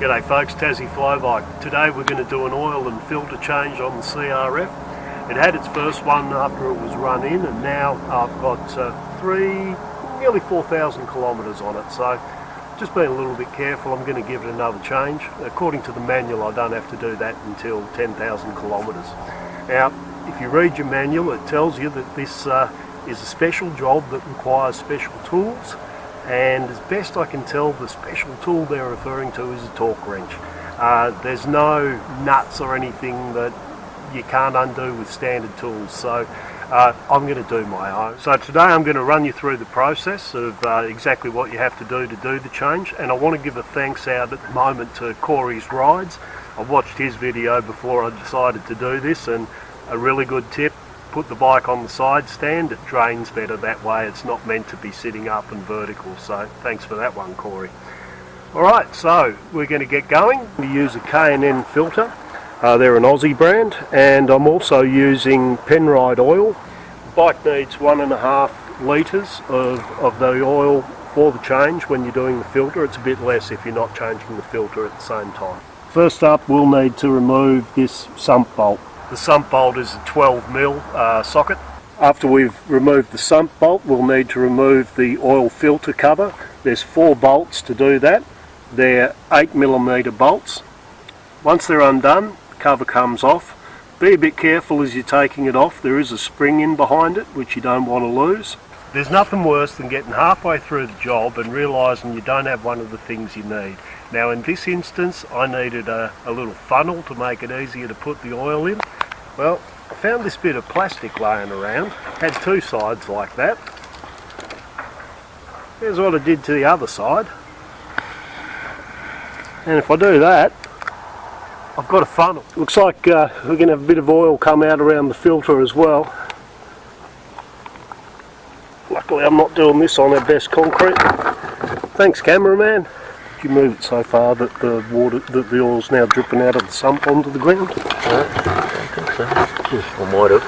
G'day folks, Tassie Flowbike. Today we're going to do an oil and filter change on the CRF. It had its first one after it was run in, and now I've got nearly 4,000 kilometres on it, so just being a little bit careful. I'm going to give it another change. According to the manual, I don't have to do that until 10,000 kilometres. Now, if you read your manual, it tells you that this is a special job that requires special tools. And as best I can tell, the special tool they're referring to is a torque wrench. There's no nuts or anything that you can't undo with standard tools, so I'm going to do my own. So today I'm going to run you through the process of exactly what you have to do the change, and I want to give a thanks out at the moment to Corey's Rides. I watched his video before I decided to do this, and a really good tip: put the bike on the side stand. It drains better that way. It's not meant to be sitting up and vertical, so thanks for that one, Corey. Alright, so we're going to get going. We use a K&N filter. They're an Aussie brand, and I'm also using Penrite oil. The bike needs 1.5 litres of the oil for the change. When you're doing the filter, it's a bit less if you're not changing the filter at the same time. First up, we'll need to remove this sump bolt. The sump bolt is a 12mm socket. After we've removed the sump bolt, we'll need to remove the oil filter cover. There's 4 bolts to do that. They're 8mm bolts. Once they're undone, the cover comes off. Be a bit careful as you're taking it off. There is a spring in behind it, which you don't want to lose. There's nothing worse than getting halfway through the job and realising you don't have one of the things you need. Now in this instance, I needed a little funnel to make it easier to put the oil in. Well, I found this bit of plastic laying around. Had 2 sides like that. Here's what I did to the other side. And if I do that, I've got a funnel. Looks like we're going to have a bit of oil come out around the filter as well. Luckily I'm not doing this on our best concrete. Thanks, cameraman. You move it so far that the oil's now dripping out of the sump onto the ground. I think so. I might have.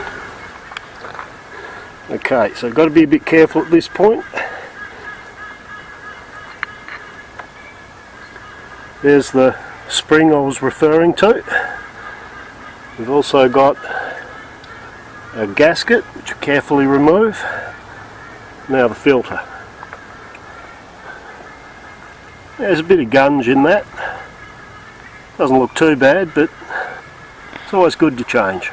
Okay, so got to be a bit careful at this point. There's the spring I was referring to. We've also got a gasket, which you carefully remove. Now the filter. There's a bit of gunge in that. Doesn't look too bad, but it's always good to change.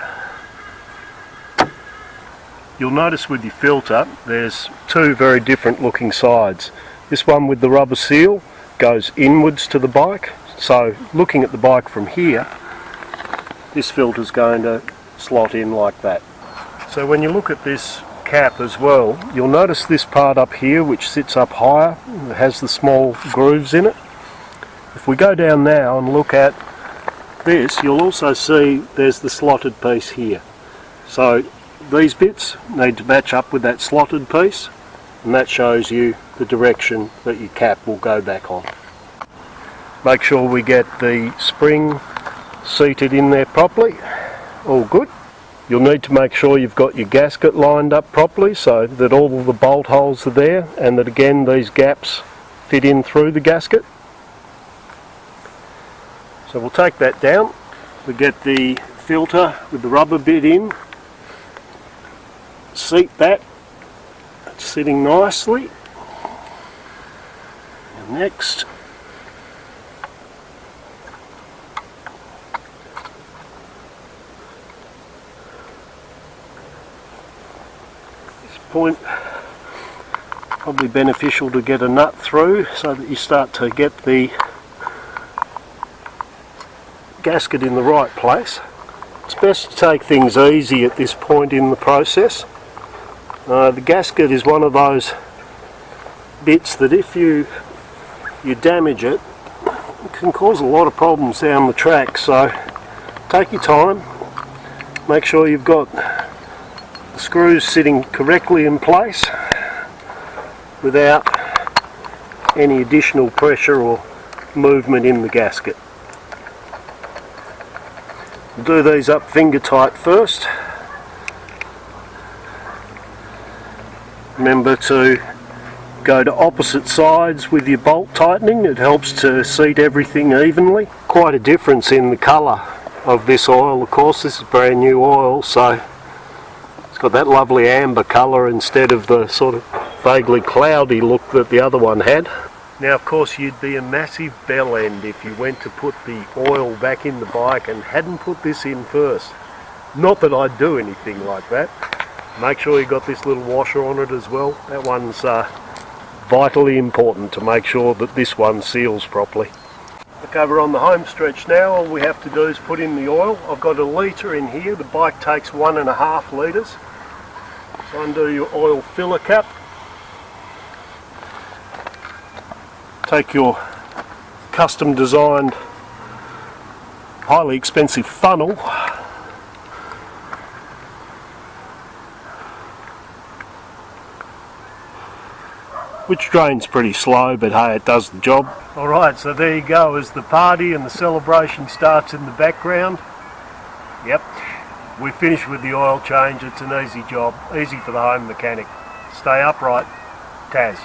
You'll notice with your filter there's 2 very different looking sides. This one with the rubber seal goes inwards to the bike, so looking at the bike from here, this filter's going to slot in like that. So when you look at this cap as well, you'll notice this part up here which sits up higher. It has the small grooves in it. If we go down now and look at this, you'll also see there's the slotted piece here. So these bits need to match up with that slotted piece, and that shows you the direction that your cap will go back on. Make sure we get the spring seated in there properly. All good. You'll need to make sure you've got your gasket lined up properly so that all of the bolt holes are there, and that again these gaps fit in through the gasket. So we'll take that down. We get the filter with the rubber bit in, seat that. It's sitting nicely. And next, point, probably beneficial to get a nut through so that you start to get the gasket in the right place. It's best to take things easy at this point in the process. The gasket is one of those bits that if you damage it, it can cause a lot of problems down the track, so take your time, make sure you've got the screws sitting correctly in place without any additional pressure or movement in the gasket. We'll do these up finger tight first. Remember to Go to opposite sides with your bolt tightening. It helps to seat everything evenly. Quite a difference in the colour of this oil. Of course, this is brand new oil, so it's got that lovely amber colour instead of the sort of vaguely cloudy look that the other one had. Now, of course, you'd be a massive bell end if you went to put the oil back in the bike and hadn't put this in first. Not that I'd do anything like that. Make sure you got this little washer on it as well. That one's vitally important to make sure that this one seals properly. Look over on the home stretch now. All we have to do is put in the oil. I've got a litre in here. The bike takes 1.5 litres. So undo your oil filler cap. Take your custom designed, highly expensive funnel, which drains pretty slow, but hey, it does the job. Alright, so there you go, as the party and the celebration starts in the background. Yep, we're finished with the oil change. It's an easy job, easy for the home mechanic. Stay upright, Taz.